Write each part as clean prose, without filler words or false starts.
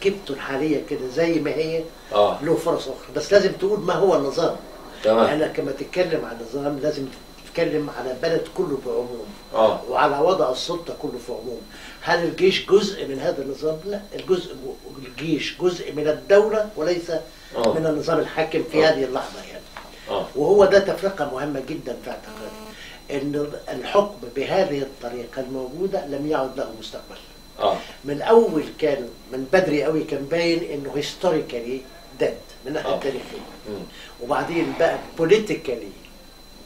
تركيبته الحاليه كده زي ما هي له فرص اخرى، بس لازم تقول ما هو النظام. تمام. لانك لما تتكلم عن النظام لازم تتكلم على البلد كله بعموم، وعلى وضع السلطه كله في عموم. هل الجيش جزء من هذا النظام؟ لا، الجيش جزء من الدوله وليس من النظام الحاكم في هذه اللحظه يعني. وهو ده تفرقه مهمه جدا في اعتقادي، ان الحكم بهذه الطريقه الموجوده لم يعد له مستقبل. من اول كان من بدري قوي كان باين انه هيستوريكالي ديد من الناحيه التاريخيه، وبعدين بقى بوليتيكالي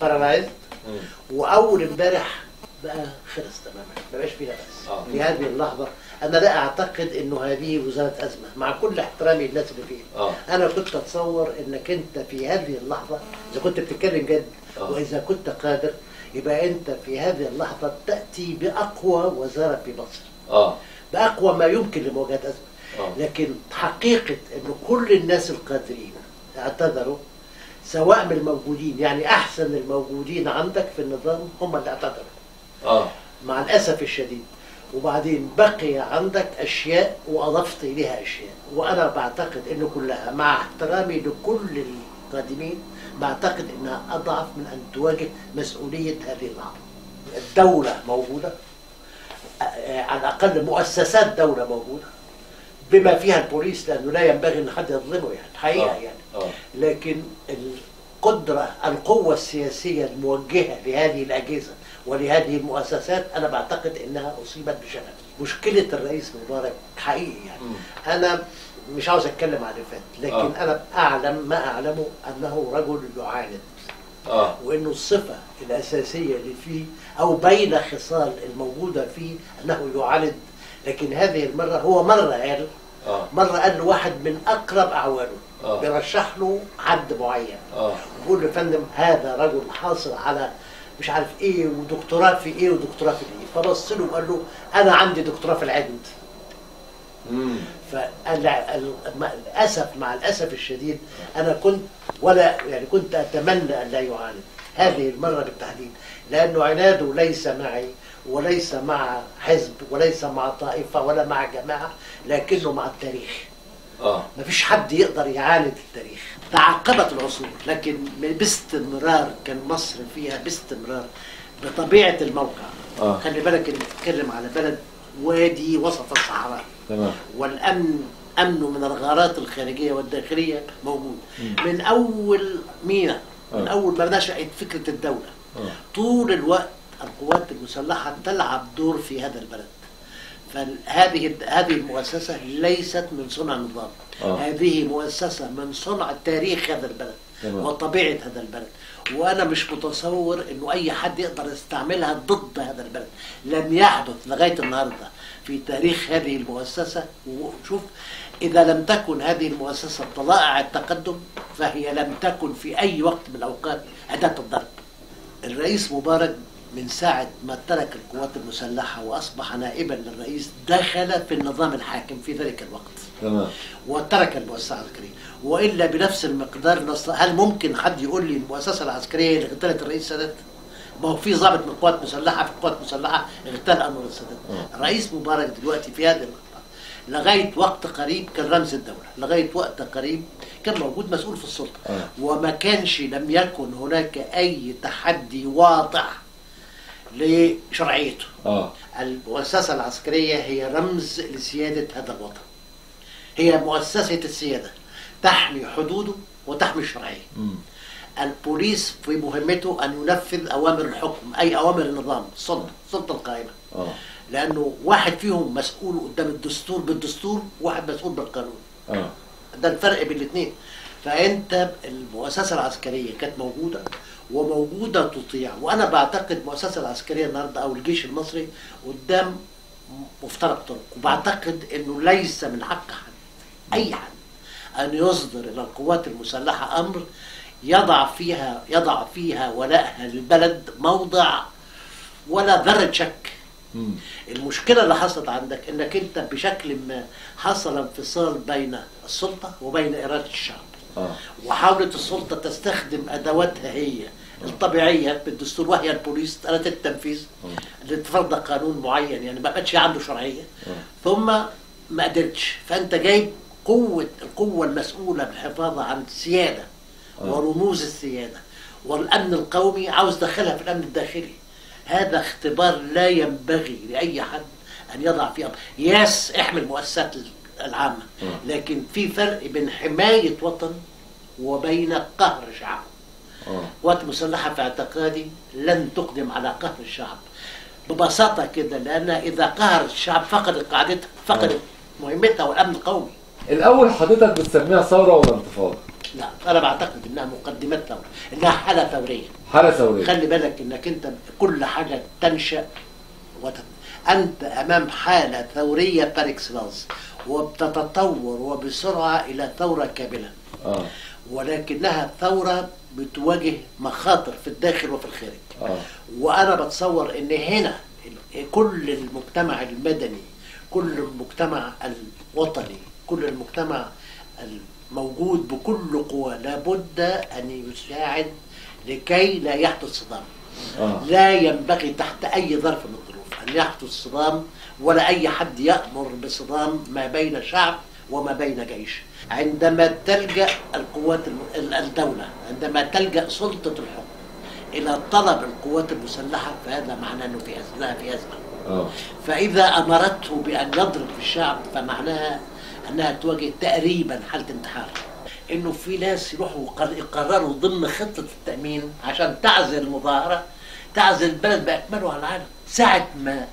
بارالايزد، واول امبارح بقى خلص تماما، ما بقاش فيه نفس. في هذه اللحظه انا لا اعتقد انه هذه وزاره ازمه، مع كل احترامي للناس اللي فيها. انا كنت اتصور انك انت في هذه اللحظه اذا كنت بتتكلم جد واذا كنت قادر يبقى انت في هذه اللحظه تاتي باقوى وزاره في مصر، باقوى ما يمكن لمواجهه ازمه. لكن حقيقه انه كل الناس القادرين اعتذروا، سواء من الموجودين، يعني احسن الموجودين عندك في النظام هم اللي اعتذروا مع الاسف الشديد. وبعدين بقي عندك اشياء واضفت اليها اشياء، وانا بعتقد انه كلها مع احترامي لكل القادمين بعتقد انها اضعف من ان تواجه مسؤوليه هذه اللحظه. الدوله موجوده، على الاقل مؤسسات دوله موجوده بما فيها البوليس، لانه لا ينبغي ان حد يظلمه يعني حقيقه يعني. لكن القوه السياسيه الموجهه لهذه الاجهزه ولهذه المؤسسات انا بعتقد انها اصيبت بشلل. مشكله الرئيس مبارك حقيقي يعني. انا مش عاوز اتكلم عن اللي فات، لكن انا اعلم ما اعلمه انه رجل يعاند، وانه الصفه الاساسيه اللي فيه او بين خصال الموجوده فيه انه يعاند. لكن هذه المره هو مره قال له واحد من اقرب اعوانه بيرشح له حد معين، ويقول له يا فندم هذا رجل حاصل على مش عارف ايه ودكتوراه في ايه ودكتوراه في ايه، فبص له وقال له انا عندي دكتوراه في العند. فللاسف مع الاسف الشديد انا كنت اتمنى ان لا يعاند هذه المره بالتحديد، لانه عناده ليس معي وليس مع حزب وليس مع طائفه ولا مع جماعه، لكنه مع التاريخ. مفيش حد يقدر يعاند التاريخ. تعاقبت العصور، لكن باستمرار كان مصر فيها باستمرار بطبيعه الموقع. خلي بالك انك بتتكلم على بلد وادي وسط الصحراء، والامن امنه من الغارات الخارجيه والداخليه موجود. من اول مينا، من اول ما نشأت فكره الدوله، طول الوقت القوات المسلحه تلعب دور في هذا البلد. فهذه المؤسسه ليست من صنع النظام، هذه مؤسسه من صنع تاريخ هذا البلد وطبيعه هذا البلد. وانا مش متصور انه اي حد يقدر يستعملها ضد هذا البلد. لم يحدث لغايه النهارده في تاريخ هذه المؤسسه. وشوف، اذا لم تكن هذه المؤسسه طلائع التقدم فهي لم تكن في اي وقت من الاوقات اداه الضرب. الرئيس مبارك من ساعة ما ترك القوات المسلحة وأصبح نائبا للرئيس دخل في النظام الحاكم في ذلك الوقت. وترك المؤسسة العسكرية، وإلا بنفس المقدار. هل ممكن حد يقول لي المؤسسة العسكرية اللي اغتالت الرئيس السادات؟ ما هو في ضابط من القوات المسلحة في القوات المسلحة اغتال أنور السادات. الرئيس مبارك دلوقتي في هذه اللحظة لغاية وقت قريب كان رمز الدولة، لغاية وقت قريب كان موجود مسؤول في السلطة، وما كانش لم يكن هناك أي تحدي واضح لشرعيته. المؤسسة العسكرية هي رمز لسيادة هذا الوطن، هي مؤسسة السيادة تحمي حدوده وتحمي الشرعية. البوليس في مهمته أن ينفذ أوامر الحكم، أي أوامر النظام، السلطة القائمة. لأنه واحد فيهم مسؤول قدام الدستور بالدستور، وواحد مسؤول بالقانون. ده الفرق بين الاثنين. فأنت المؤسسة العسكرية كانت موجودة وموجودة تطيع. وأنا بعتقد المؤسسة العسكرية النهاردة أو الجيش المصري قدام مفترق طرق، وبعتقد أنه ليس من حق حد، أي حد، أن يصدر إلى القوات المسلحة أمر يضع فيها ولائها للبلد موضع ولا ذرة شك. المشكلة اللي حصلت عندك أنك أنت بشكل ما حصل انفصال بين السلطة وبين إرادة الشعب. وحاولت السلطة تستخدم أدواتها هي الطبيعية بالدستور، وهي البوليس، آلة التنفيذ اللي تفرض قانون معين، يعني ما بقتش عنده شرعية. ثم ما قدرتش، فانت جايب القوه المسؤوله بالحفاظ عن السياده ورموز السياده والامن القومي، عاوز دخلها في الامن الداخلي. هذا اختبار لا ينبغي لاي حد ان يضع فيه ياس احمي المؤسسات العامه، لكن في فرق بين حمايه وطن وبين قهر شعب. قوات مسلحه في اعتقادي لن تقدم على قهر الشعب ببساطه كده، لان اذا قهر الشعب فقدت قاعدتها، فقدت مهمتها والامن القومي. الاول حضرتك بتسميها ثوره ولا انتفاضه؟ لا، انا بعتقد انها مقدمات ثوره، انها حاله ثوريه. حاله ثوريه. خلي بالك انك انت كل حاجه تنشا انت امام حاله ثوريه بار اكسلانس، وبتتطور وبسرعه الى ثوره كامله. ولكنها ثوره بتواجه مخاطر في الداخل وفي الخارج. وانا بتصور ان هنا كل المجتمع المدني، كل المجتمع الوطني، كل المجتمع الموجود بكل قوة لابد أن يساعد لكي لا يحدث صدام. لا ينبغي تحت أي ظرف من الظروف أن يحدث صدام، ولا أي حد يأمر بصدام ما بين شعب وما بين جيش. عندما تلجأ القوات الدولة، عندما تلجأ سلطة الحكم إلى طلب القوات المسلحة، فهذا معناه أنه في أزمة. فإذا أمرته بأن يضرب في الشعب فمعناها أنها تواجه تقريبا حالة انتحار. إنه في ناس يروحوا يقرروا ضمن خطة التأمين عشان تعزل المظاهرة، تعزل البلد بأكمله على العالم. ساعة ما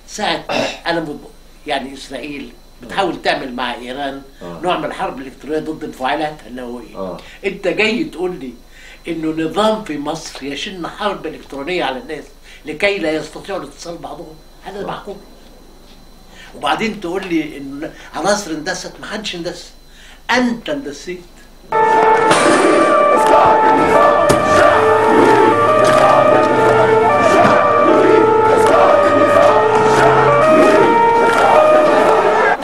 أنا يعني إسرائيل بتحاول تعمل مع إيران نوع من الحرب الإلكترونية ضد انفعالاتها النووية. أنت جاي تقول لي إنه نظام في مصر يشن حرب إلكترونية على الناس لكي لا يستطيعوا الاتصال بعضهم؟ هذا معقول؟ وبعدين تقول لي ان عناصر اندست، ما حدش اندس، انت اندسيت.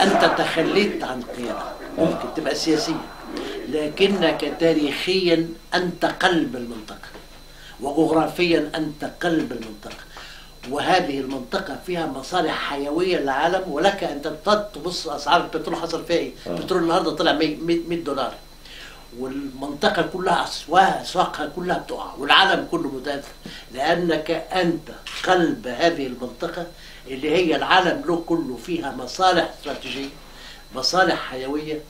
انت تخليت عن قيادة ممكن تبقى سياسية، لكنك تاريخيا انت قلب المنطقة، وجغرافيا انت قلب المنطقة، وهذه المنطقة فيها مصالح حيوية للعالم، ولك أن تبص أسعار البترول حصل فيها إيه؟ البترول النهاردة طلع $100، والمنطقة كلها أسواقها كلها بتقع، والعالم كله متأثر، لأنك أنت قلب هذه المنطقة اللي هي العالم له كله فيها مصالح استراتيجية، مصالح حيوية.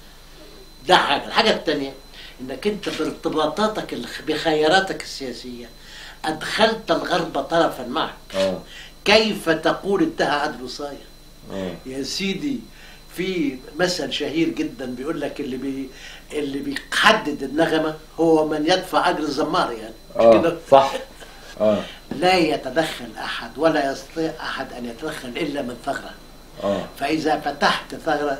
ده حاجة. الحاجة الثانية إنك أنت بارتباطاتك بخياراتك السياسية أدخلت الغرب طرفا معك. كيف تقول انتهى عهد الوصاية؟ يا سيدي، في مثل شهير جدا بيقول لك اللي بيحدد النغمة هو من يدفع أجر الزمار، يعني كده صح. لا يتدخل أحد ولا يستطيع أحد أن يتدخل إلا من ثغرة. فإذا فتحت ثغرة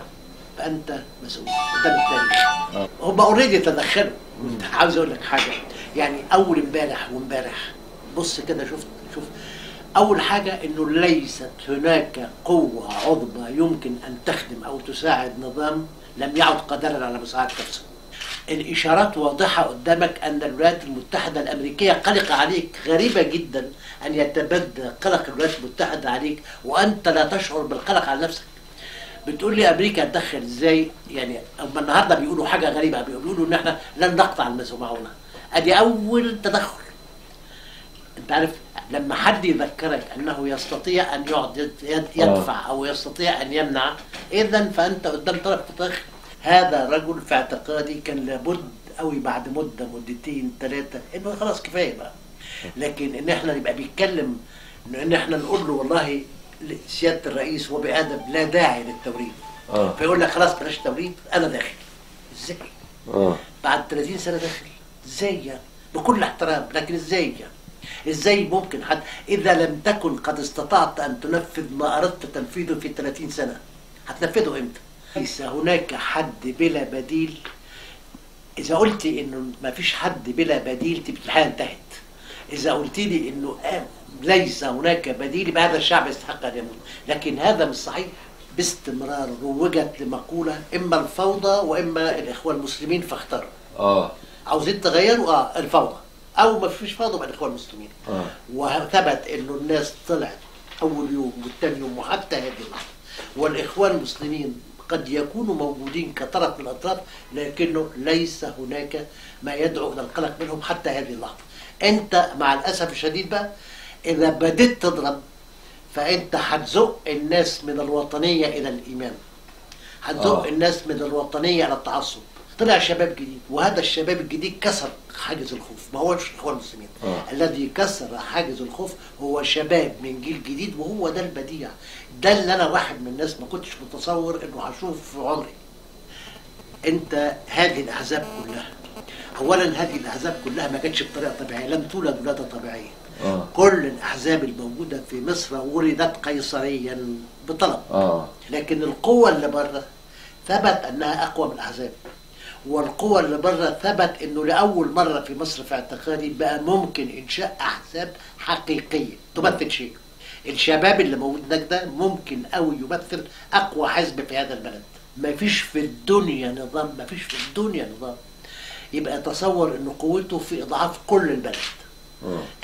فأنت مسؤول قدام التاريخ. هم اوريدي تدخلوا. عاوز أقول لك حاجة، يعني أول امبارح بص كده، شوف أول حاجة إنه ليست هناك قوة عظمى يمكن أن تخدم أو تساعد نظام لم يعد قادرا على مساعدة نفسه. الإشارات واضحة قدامك أن الولايات المتحدة الأمريكية قلقة عليك. غريبة جدا أن يتبدى قلق الولايات المتحدة عليك وأنت لا تشعر بالقلق على نفسك. بتقول لي أمريكا تدخل إزاي؟ يعني أما النهارده بيقولوا حاجة غريبة، بيقولوا إن إحنا لن نقطع المعونة. أدي أول تدخل. أنت عارف لما حد يذكرك أنه يستطيع أن يدفع أو يستطيع أن يمنع، إذن فأنت قدام طرف تتدخل. هذا رجل في اعتقادي كان لابد قوي بعد مدتين 3 إنه خلاص كفاية بقى. لكن إن إحنا نبقى بيتكلم إن إحنا نقول له والله سيادة الرئيس وبأدب لا داعي للتوريد، فيقول لك خلاص بلاش توريد، أنا داخل. إزاي؟ بعد 30 سنة داخل؟ إزاي يعني؟ بكل احترام، لكن إزاي يعني؟ إزاي ممكن حد إذا لم تكن قد استطعت أن تنفذ ما أردت تنفيذه في 30 سنة هتنفذه إمتى؟ ليس هناك حد بلا بديل. إذا قلت إنه ما فيش حد بلا بديل تبقى الحياة انتهت. إذا قلت لي إنه ليس هناك بديل يبقى هذا الشعب يستحق أن يموت، لكن هذا مش صحيح. باستمرار روجت لمقولة إما الفوضى وإما الإخوان المسلمين فاختاروا. عاوزين تغيروا الفوضى، أو ما فيش فوضى مع الإخوان المسلمين. وثبت إنه الناس طلعت أول يوم والثاني يوم وحتى هذه اللحظة والإخوان المسلمين قد يكونوا موجودين كطرف من الأطراف، لكنه ليس هناك ما يدعو إلى القلق منهم حتى هذه اللحظة. أنت مع الأسف الشديد بقى إذا بديت تضرب فأنت هتزق الناس من الوطنية إلى الإيمان، هتزق الناس من الوطنية إلى التعصب. طلع شباب جديد، وهذا الشباب الجديد كسر حاجز الخوف، ما هوش الإخوان المسلمين. الذي كسر حاجز الخوف هو شباب من جيل جديد، وهو ده البديع. ده اللي أنا واحد من الناس ما كنتش متصور إنه هشوف في عمري. أنت هذه الأحزاب كلها، أولا هذه الأحزاب كلها ما جاتش بطريقة طبيعية، لم تولد ولادة طبيعية. كل الأحزاب الموجودة في مصر ولدت قيصريا بطلب. لكن القوة اللي بره ثبت أنها أقوى من الأحزاب، والقوة اللي بره ثبت أنه لأول مرة في مصر في اعتقادي بقى ممكن إنشاء أحزاب حقيقية تمثل شيء. الشباب اللي موجود هناك ده ممكن أوي يمثل أقوى حزب في هذا البلد. ما فيش في الدنيا نظام، ما فيش في الدنيا نظام يبقى تصور أنه قوته في إضعاف كل البلد.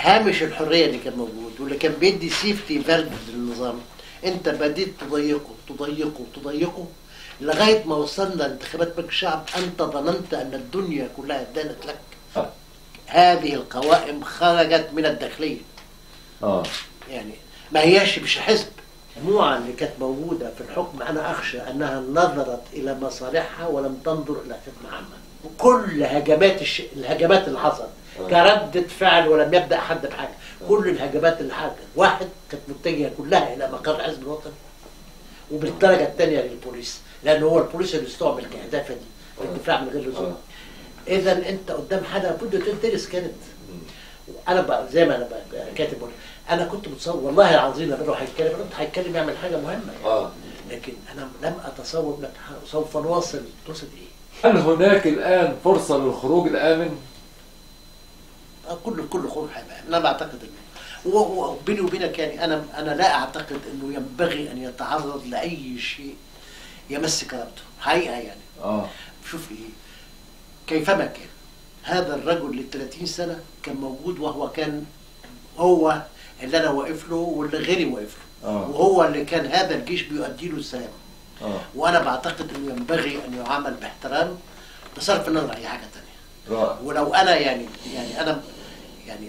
هامش الحرية اللي كان موجود واللي كان بيدي سيفتي فالف للنظام، انت بديت تضيقه تضيقه تضيقه لغاية ما وصلنا لانتخابات مجلس الشعب. انت ظننت ان الدنيا كلها ادانت لك. هذه القوائم خرجت من الداخلية. يعني ما هياش مش حزب. المجموعة اللي كانت موجودة في الحكم أنا أخشى أنها نظرت إلى مصالحها ولم تنظر إلى خدمة عامة. وكل الهجمات اللي حصلت كردة فعل ولم يبدأ حد بحاجة. كل الهجمات اللي حصلت واحد كانت متجهة كلها إلى مقر الحزب الوطني، وبالدرجة الثانية للبوليس، لأن هو البوليس اللي استعمل كهدافة دي الدفاع من غير لزوم. إذا أنت قدام حاجة لابد تدرس. كانت أنا بقى زي ما أنا بقى كاتب، أنا كنت متصور والله العظيم لما أروح هيتكلم قلت هيتكلم يعمل حاجة مهمة يعني. لكن أنا لم أتصور إنك سوف نواصل. توصل إيه؟ هل هناك الآن فرصة للخروج الآمن؟ كل خروج هيبقى. أنا بعتقد إنه وبيني وبينك يعني أنا لا أعتقد إنه ينبغي أن يتعرض لأي شيء يمس كرامته حقيقة يعني. شوف إيه كيفما كان هذا الرجل ل 30 سنة كان موجود، وهو كان هو اللي أنا واقف له واللي غيري واقف له، وهو اللي كان هذا الجيش بيؤدي له السلام. وأنا بعتقد إنه ينبغي أن يعامل باحترام بصرف النظر عن أي حاجة تانية. ولو أنا يعني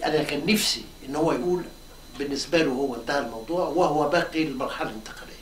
أنا كان نفسي إن هو يقول بالنسبة له هو انتهى الموضوع وهو باقي للمرحلة الانتقالية.